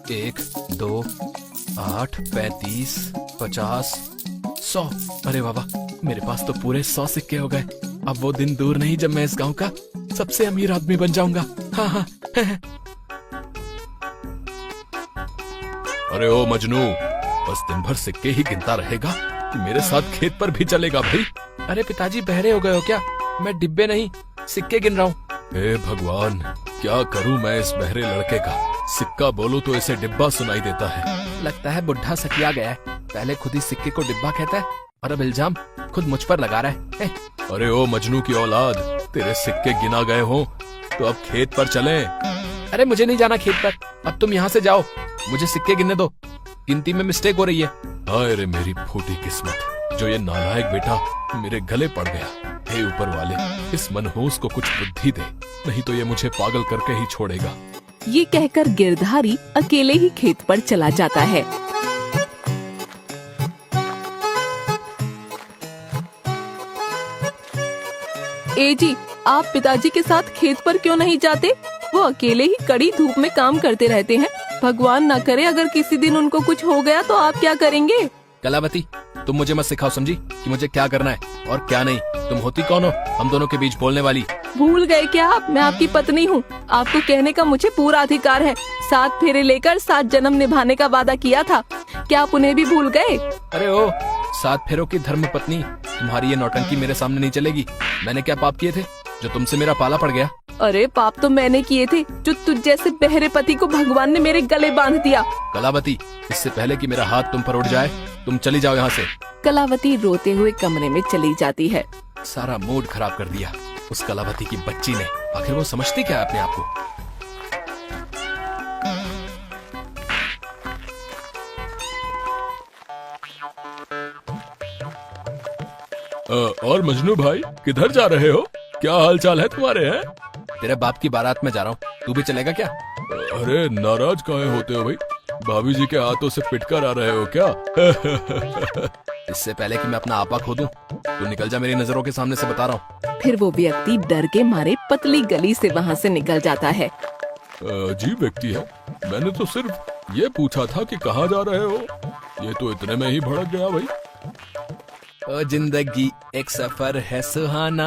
एक, 2, 8, 35, 50, 100। अरे बाबा, मेरे पास तो पूरे 100 सिक्के हो गए। अब वो दिन दूर नहीं जब मैं इस गांव का सबसे अमीर आदमी बन जाऊंगा। हाँ हाँ। अरे ओ मजनू, बस दिन भर सिक्के ही गिनता रहेगा कि मेरे साथ खेत पर भी चलेगा भाई? अरे पिताजी, बहरे हो गए हो क्या? मैं डिब्बे नहीं सिक्के गिन रहा हूँ। हे भगवान, क्या करूँ मैं इस बहरे लड़के का? सिक्का बोलूं तो इसे डिब्बा सुनाई देता है। लगता है बुढ़ा सकिया गया है। पहले खुद ही सिक्के को डिब्बा कहता है और अब इल्जाम खुद मुझ पर लगा रहा है। अरे ओ मजनू की औलाद, तेरे सिक्के गिना गए हो तो अब खेत पर चलें। अरे मुझे नहीं जाना खेत पर, अब तुम यहाँ से जाओ, मुझे सिक्के गिनने दो, गिनती में मिस्टेक हो रही है। हाय रे मेरी फूटी किस्मत, जो ये नालायक बेटा मेरे गले पड़ गया। हे ऊपर वाले, इस मनहूस को कुछ बुद्धि दे, नहीं तो ये मुझे पागल करके ही छोड़ेगा। ये कहकर गिरधारी अकेले ही खेत पर चला जाता है। ए जी, आप पिताजी के साथ खेत पर क्यों नहीं जाते? वो अकेले ही कड़ी धूप में काम करते रहते हैं। भगवान न करे अगर किसी दिन उनको कुछ हो गया तो आप क्या करेंगे? कलावती, तुम मुझे मत सिखाओ समझी कि मुझे क्या करना है और क्या नहीं। तुम होती कौन हो हम दोनों के बीच बोलने वाली? भूल गए क्या आप? मैं आपकी पत्नी हूँ। आपको कहने का मुझे पूरा अधिकार है। 7 फेरे लेकर 7 जन्म निभाने का वादा किया था, क्या आप उन्हें भी भूल गए? अरे ओ, 7 फेरों की धर्म पत्नी, तुम्हारी ये नौटंकी मेरे सामने नहीं चलेगी। मैंने क्या पाप किए थे जो तुमसे मेरा पाला पड़ गया? अरे पाप तो मैंने किए थे, जो तुझ जैसे बहरे पति को भगवान ने मेरे गले बांध दिया। कलावती, इससे पहले कि मेरा हाथ तुम पर उड़ जाए, तुम चली जाओ यहाँ से। कलावती रोते हुए कमरे में चली जाती है। सारा मूड खराब कर दिया उस कलावती की बच्ची ने। आखिर वो समझती क्या है अपने आप को? और मजनू भाई, किधर जा रहे हो? क्या हाल चाल है तुम्हारे? हैं तेरे बाप की बारात में जा रहा हूँ, तू भी चलेगा क्या? अरे नाराज काहे होते हो भाई? भाभी जी के हाथों से पिटकर आ रहे हो क्या? इससे पहले कि मैं अपना आपा खो दूं, तू निकल जा मेरी नजरों के सामने से, बता रहा हूँ। फिर वो व्यक्ति डर के मारे पतली गली से वहाँ से निकल जाता है। अजीब व्यक्ति है, मैंने तो सिर्फ ये पूछा था कि कहाँ जा रहे हो, ये तो इतने में ही भड़क गया भाई। जिंदगी एक सफर है सुहाना,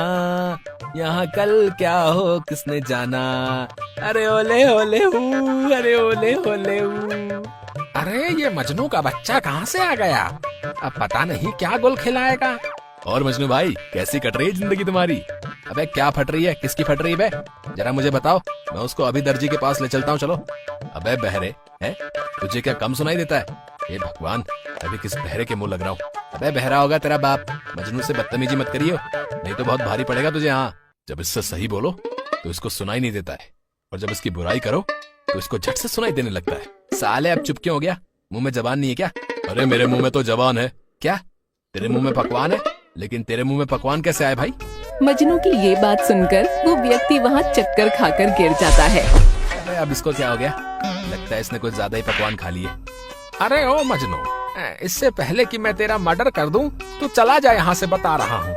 यहाँ कल क्या हो किसने जाना। अरे ओले ओले हूँ, अरे ओले ओले हूँ। अरे ये मजनू का बच्चा कहाँ से आ गया? अब पता नहीं क्या गोल खिलाएगा। और मजनू भाई, कैसी कट रही है जिंदगी तुम्हारी? अबे क्या फट रही है, किसकी फट रही है? जरा मुझे बताओ, मैं उसको अभी दर्जी के पास ले चलता हूँ, चलो। अबे बहरे है, तुझे क्या कम सुनाई देता है? हे भगवान, अभी किस बहरे के मुंह लग रहा हूँ? अबे बहरा होगा तेरा बाप। मजनू से बदतमीजी मत करियो, नहीं तो बहुत भारी पड़ेगा तुझे। हाँ, जब इससे सही बोलो तो इसको सुनाई नहीं देता है, और जब इसकी बुराई करो तो इसको झट से सुनाई देने लगता है। साले अब चुप क्यों हो गया? मुंह में जबान नहीं है क्या? अरे मेरे मुंह में तो जबान है। क्या तेरे मुंह में पकवान है? लेकिन तेरे मुंह में पकवान कैसे आए भाई? मजनू की ये बात सुनकर वो व्यक्ति वहाँ चक्कर खाकर गिर जाता है। अरे अब इसको क्या हो गया? लगता है इसने कुछ ज्यादा ही पकवान खा लिए। अरे ओ मजनू, इससे पहले कि मैं तेरा मर्डर कर दूं, तू चला जा यहाँ से, बता रहा हूँ।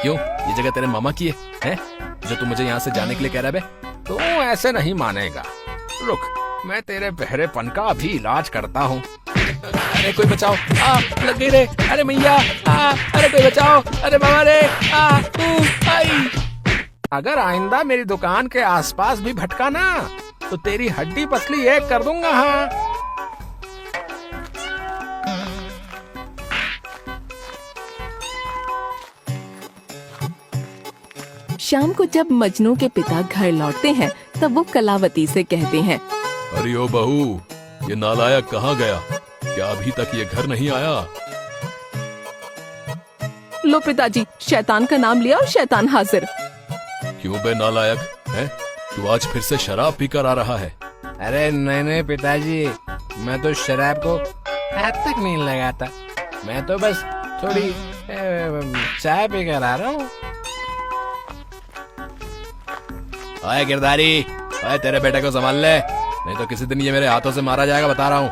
क्यों? ये जगह तेरे मामा की है जो तू मुझे यहाँ से जाने के लिए कह रहा है? तू ऐसे नहीं मानेगा, रुक, मैं तेरे बहरेपन का अभी इलाज करता हूँ। अरे कोई बचाओ, लग गई रे, अरे मैया, अरे कोई बचाओ, अरे बाबा रे, आई। अगर आइंदा मेरी दुकान के आसपास भी भटका ना तो तेरी हड्डी पसली एक कर दूंगा। हाँ, शाम को जब मजनू के पिता घर लौटते हैं तब वो कलावती से कहते हैं, अरे ओ बहू, ये नालायक कहाँ गया? क्या अभी तक ये घर नहीं आया? लो पिताजी, शैतान का नाम लिया और शैतान हाजिर। क्यों बे नालायक है, तू आज फिर से शराब पीकर आ रहा है? अरे नहीं नहीं पिताजी, मैं तो शराब को हाथ तक नहीं लगाता, मैं तो बस थोड़ी चाय पीकर आ रहा हूँ। ओए गिरधारी, ओए तेरे बेटे को संभाल ले, नहीं तो किसी दिन ये मेरे हाथों से मारा जाएगा, बता रहा हूँ।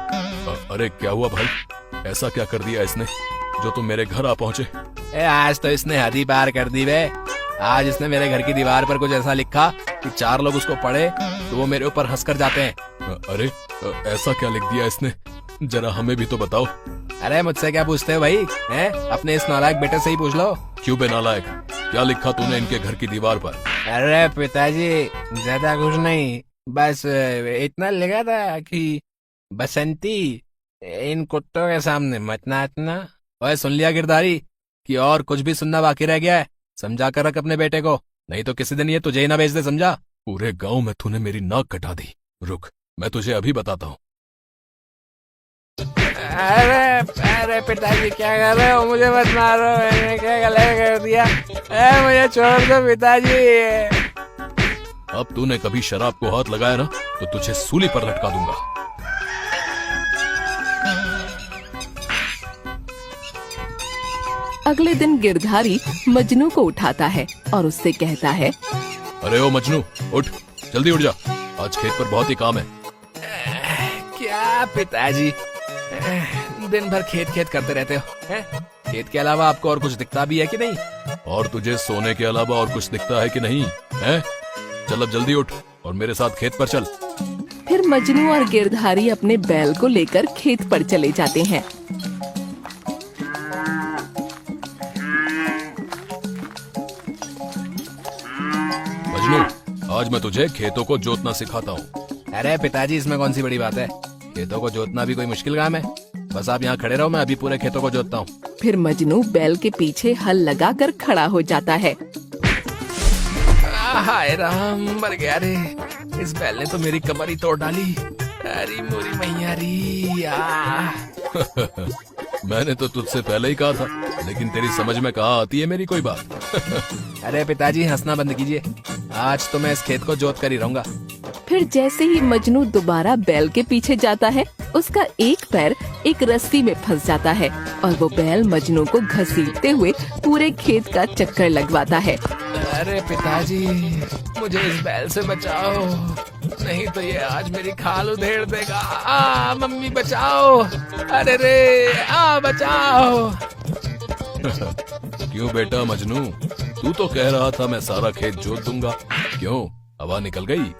अरे क्या हुआ भाई, ऐसा क्या कर दिया इसने जो तुम मेरे घर आ पहुंचे? आज तो इसने हद ही पार कर दी बे। आज इसने मेरे घर की दीवार पर कुछ ऐसा लिखा कि 4 लोग उसको पढ़े तो वो मेरे ऊपर हंस कर जाते हैं। अरे ऐसा क्या लिख दिया इसने, जरा हमें भी तो बताओ। अरे मुझसे क्या पूछते हो भाई, हैं? अपने इस नालायक बेटे से ही पूछ लो। क्यों बे नालायक, क्या लिखा तूने इनके घर की दीवार पर? अरे पिताजी, ज्यादा कुछ नहीं, बस इतना लिखा था कि बसंती, इन कुत्तों के सामने मत नाचना। ओए सुन लिया गिरधारी, कि और कुछ भी सुनना बाकी रह गया है? समझा कर रख अपने बेटे को, नहीं तो किसी दिन ये तुझे ही ना बेच दे, समझा? पूरे गांव में तूने मेरी नाक कटा दी। रुक, मैं तुझे अभी बताता हूँ। अरे पिताजी क्या कर रहे हो, मुझे मत मारो, मैंने क्या गलत कर दिया? मुझे छोड़ दो पिताजी। अब तूने कभी शराब को हाथ लगाया ना तो तुझे सूली पर लटका दूंगा। अगले दिन गिरधारी मजनू को उठाता है और उससे कहता है, अरे ओ मजनू, उठ, जल्दी उठ जा, आज खेत पर बहुत ही काम है। क्या पिताजी, दिन भर खेत खेत करते रहते हो, हैं? खेत के अलावा आपको और कुछ दिखता भी है कि नहीं? और तुझे सोने के अलावा और कुछ दिखता है कि नहीं है? चल अब जल्दी उठ और मेरे साथ खेत पर चल। फिर मजनू और गिरधारी अपने बैल को लेकर खेत पर चले जाते हैं। मजनू, आज मैं तुझे खेतों को जोतना सिखाता हूँ। अरे पिताजी, इसमें कौन सी बड़ी बात है? खेतों को जोतना भी कोई मुश्किल काम है? बस आप यहाँ खड़े रहो, मैं अभी पूरे खेतों को जोतता हूँ। फिर मजनू बैल के पीछे हल लगाकर खड़ा हो जाता है। हाय राम, मर गया रे, इस बैल ने तो मेरी कमर ही तोड़ डाली। अरे मोरी मैया री। मैंने तो तुझसे पहले ही कहा था, लेकिन तेरी समझ में कहाँ आती है मेरी कोई बात। अरे पिताजी, हंसना बंद कीजिए, आज तो मैं इस खेत को जोत कर ही रहूंगा। फिर जैसे ही मजनू दोबारा बैल के पीछे जाता है, उसका एक पैर एक रस्सी में फंस जाता है और वो बैल मजनू को घसीटते हुए पूरे खेत का चक्कर लगवाता है। अरे पिताजी, मुझे इस बैल से बचाओ, नहीं तो ये आज मेरी खाल उधेड़ देगा। मम्मी बचाओ, अरे रे, बचाओ। क्यों बेटा मजनू, तू तो कह रहा था मैं सारा खेत जोत दूंगा, क्यों हवा निकल गई?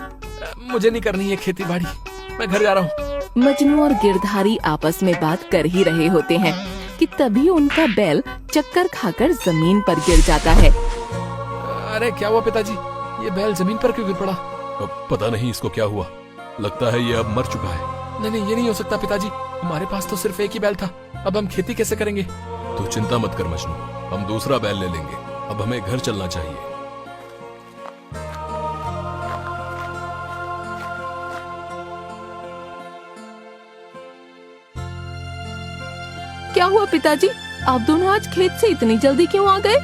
मुझे नहीं करनी है खेती बाड़ी, मैं घर जा रहा हूँ। मजनू और गिरधारी आपस में बात कर ही रहे होते हैं कि तभी उनका बैल चक्कर खाकर जमीन पर गिर जाता है। अरे क्या हुआ पिताजी, ये बैल जमीन पर क्यों गिर पड़ा? अब पता नहीं इसको क्या हुआ, लगता है ये अब मर चुका है। नहीं, ये नहीं हो सकता पिताजी, हमारे पास तो सिर्फ एक ही बैल था, अब हम खेती कैसे करेंगे? तू चिंता मत कर मजनू, हम दूसरा बैल ले लेंगे, अब हमें घर चलना चाहिए। क्या हुआ पिताजी, आप दोनों आज खेत से इतनी जल्दी क्यों आ गए?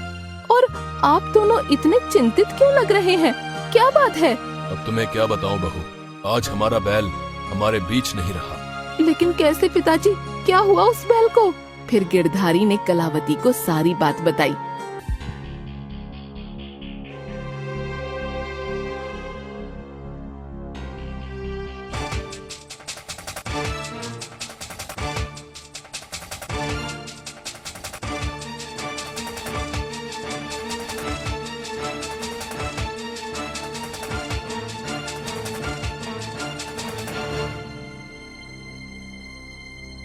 और आप दोनों इतने चिंतित क्यों लग रहे हैं? क्या बात है? अब तुम्हें क्या बताऊं बहू, आज हमारा बैल हमारे बीच नहीं रहा। लेकिन कैसे पिताजी, क्या हुआ उस बैल को? फिर गिरधारी ने कलावती को सारी बात बताई।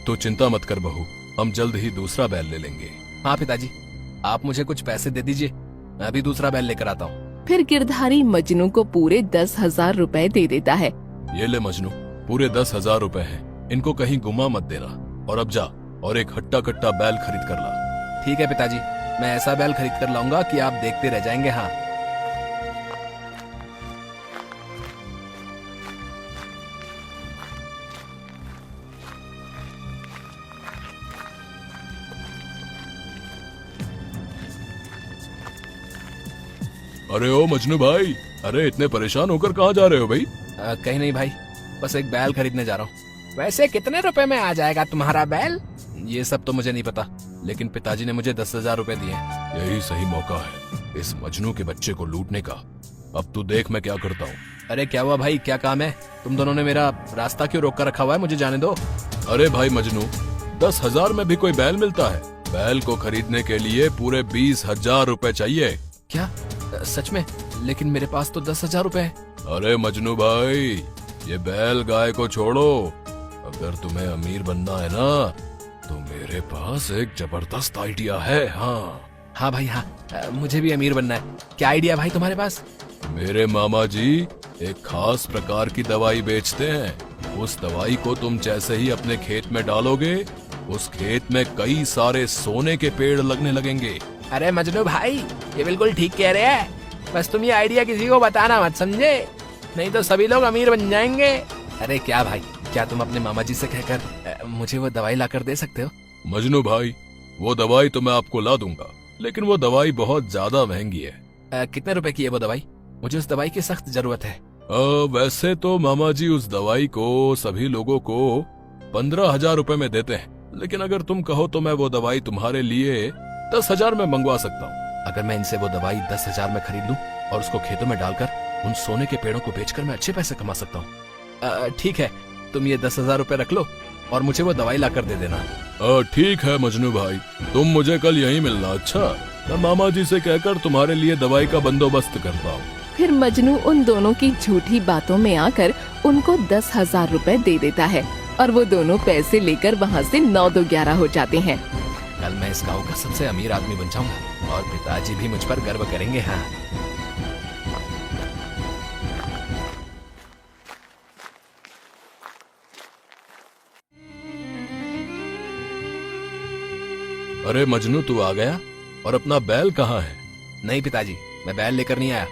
तो चिंता मत कर बहू, हम जल्द ही दूसरा बैल ले लेंगे। हाँ पिताजी, आप मुझे कुछ पैसे दे दीजिए, मैं अभी दूसरा बैल लेकर आता हूँ। फिर गिरधारी मजनू को पूरे 10,000 रुपए दे देता है। ये ले मजनू, पूरे 10,000 रुपए हैं, इनको कहीं गुमा मत देना, और अब जा और एक हट्टा कट्टा बैल खरीद कर ला। ठीक है पिताजी, मैं ऐसा बैल खरीद कर लाऊंगा कि आप देखते रह जाएंगे। हाँ। अरे ओ मजनू भाई, अरे इतने परेशान होकर कहाँ जा रहे हो भाई? कहीं नहीं भाई, बस एक बैल खरीदने जा रहा हूँ। वैसे कितने रुपए में आ जाएगा तुम्हारा बैल? ये सब तो मुझे नहीं पता, लेकिन पिताजी ने मुझे 10,000 रुपए दिए। यही सही मौका है इस मजनू के बच्चे को लूटने का। अब तू देख मैं क्या करता हूँ। अरे क्या हुआ भाई, क्या काम है? तुम दोनों ने मेरा रास्ता क्यों रोक कर रखा हुआ है? मुझे जाने दो। अरे भाई मजनू, 10,000 में भी कोई बैल मिलता है? बैल को खरीदने के लिए पूरे 20,000 रुपए चाहिए। क्या सच में? लेकिन मेरे पास तो 10,000 रुपए है। अरे मजनू भाई, ये बैल गाय को छोड़ो, अगर तुम्हें अमीर बनना है ना तो मेरे पास एक जबरदस्त आइडिया है। हाँ भाई हाँ, मुझे भी अमीर बनना है। क्या आइडिया भाई तुम्हारे पास? मेरे मामा जी एक खास प्रकार की दवाई बेचते हैं। उस दवाई को तुम जैसे ही अपने खेत में डालोगे, उस खेत में कई सारे सोने के पेड़ लगने लगेंगे। अरे मजनू भाई, ये बिल्कुल ठीक कह रहे हैं। बस तुम ये आइडिया किसी को बताना मत, समझे? नहीं तो सभी लोग अमीर बन जाएंगे। अरे क्या भाई, क्या तुम अपने मामा जी से कहकर मुझे वो दवाई लाकर दे सकते हो? मजनू भाई, वो दवाई तो मैं आपको ला दूंगा, लेकिन वो दवाई बहुत ज्यादा महंगी है। कितने रुपए की है वो दवाई? मुझे उस दवाई की सख्त जरूरत है। वैसे तो मामा जी उस दवाई को सभी लोगों को 15,000 रुपए में देते हैं, लेकिन अगर तुम कहो तो मैं वो दवाई तुम्हारे लिए 10,000 में मंगवा सकता हूँ। अगर मैं इनसे वो दवाई 10,000 में खरीद लूं और उसको खेतों में डालकर उन सोने के पेड़ों को बेचकर मैं अच्छे पैसे कमा सकता हूँ। ठीक है, तुम ये 10,000 रुपए रख लो और मुझे वो दवाई लाकर दे देना। ठीक है मजनू भाई, तुम मुझे कल यहीं मिलना। अच्छा, मैं मामा जी से कहकर तुम्हारे लिए दवाई का बंदोबस्त करता हूँ। फिर मजनू उन दोनों की झूठी बातों में आकर उनको 10,000 रुपए दे देता है और वो दोनों पैसे लेकर वहाँ से 9-2-11 हो जाते हैं। कल मैं इस गांव का सबसे अमीर आदमी बन जाऊंगा और पिताजी भी मुझ पर गर्व करेंगे। हाँ, अरे मजनू, तू आ गया? और अपना बैल कहाँ है? नहीं पिताजी, मैं बैल लेकर नहीं आया।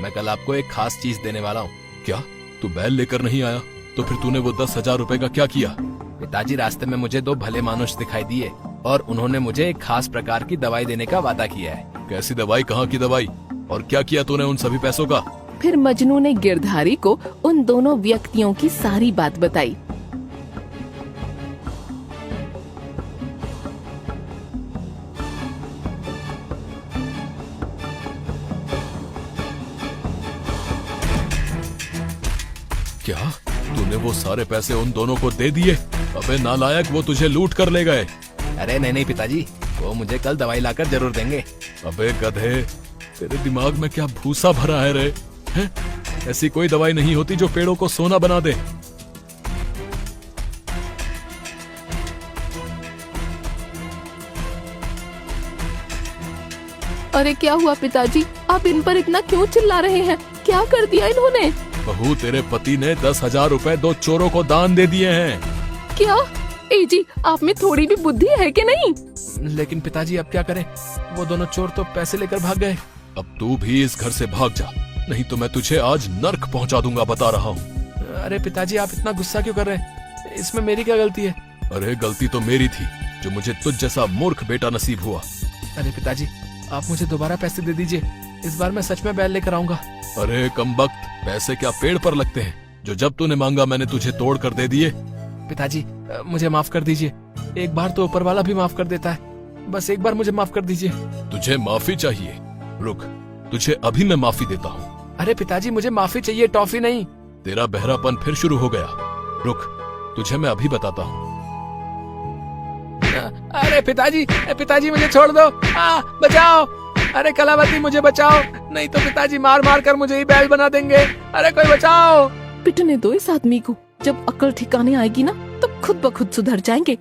मैं कल आपको एक खास चीज देने वाला हूँ। क्या तू बैल लेकर नहीं आया? तो फिर तूने वो 10,000 रुपए का क्या किया? पिताजी, रास्ते में मुझे 2 भले मानुष दिखाई दिए और उन्होंने मुझे एक खास प्रकार की दवाई देने का वादा किया है। कैसी दवाई, कहाँ की दवाई, और क्या किया तूने उन सभी पैसों का? फिर मजनू ने गिरधारी को उन दोनों व्यक्तियों की सारी बात बताई। क्या तूने वो सारे पैसे उन दोनों को दे दिए? अबे नालायक, वो तुझे लूट कर ले गए। अरे नहीं पिताजी, वो मुझे कल दवाई लाकर जरूर देंगे। अबे गधे, तेरे दिमाग में क्या भूसा भरा है रे? हैं? ऐसी कोई दवाई नहीं होती जो पेड़ों को सोना बना दे। अरे क्या हुआ पिताजी, आप इन पर इतना क्यों चिल्ला रहे हैं? क्या कर दिया इन्होंने? बहू, तेरे पति ने 10,000 रुपए 2 चोरों को दान दे दिए हैं। क्या? ए जी, आप में थोड़ी भी बुद्धि है कि नहीं? लेकिन पिताजी अब क्या करें? वो दोनों चोर तो पैसे लेकर भाग गए। अब तू भी इस घर से भाग जा, नहीं तो मैं तुझे आज नर्क पहुंचा दूंगा, बता रहा हूँ। अरे पिताजी, आप इतना गुस्सा क्यों कर रहे हैं? इसमें मेरी क्या गलती है? अरे गलती तो मेरी थी, जो मुझे तुझ जैसा मूर्ख बेटा नसीब हुआ। अरे पिताजी, आप मुझे दोबारा पैसे दे दीजिए। इस बार मैं सच में बैल लेकर आऊंगा। अरे कमबख्त, पैसे क्या पेड़ पर लगते हैं, जो जब तूने मांगा मैंने तुझे तोड़ कर दे दिए। पिताजी, मुझे माफ कर दीजिए। एक बार तो ऊपर वाला भी माफ कर देता है। बस एक बार मुझे माफ कर दीजिए। तुझे माफी चाहिए? रुक, तुझे अभी मैं माफी देता हूँ। अरे पिताजी, मुझे माफी चाहिए, टॉफी नहीं। तेरा बहरापन फिर शुरू हो गया। रुक, तुझे मैं अभी बताता हूँ। अरे पिताजी मुझे छोड़ दो। बचाओ। अरे कलावती, मुझे बचाओ, नहीं तो पिताजी मार मार कर मुझे ही बैल बना देंगे। अरे कोई बचाओ। पिटने दो इस आदमी को, जब अकल ठिकाने आएगी ना तब खुद ब खुद सुधर जाएंगे।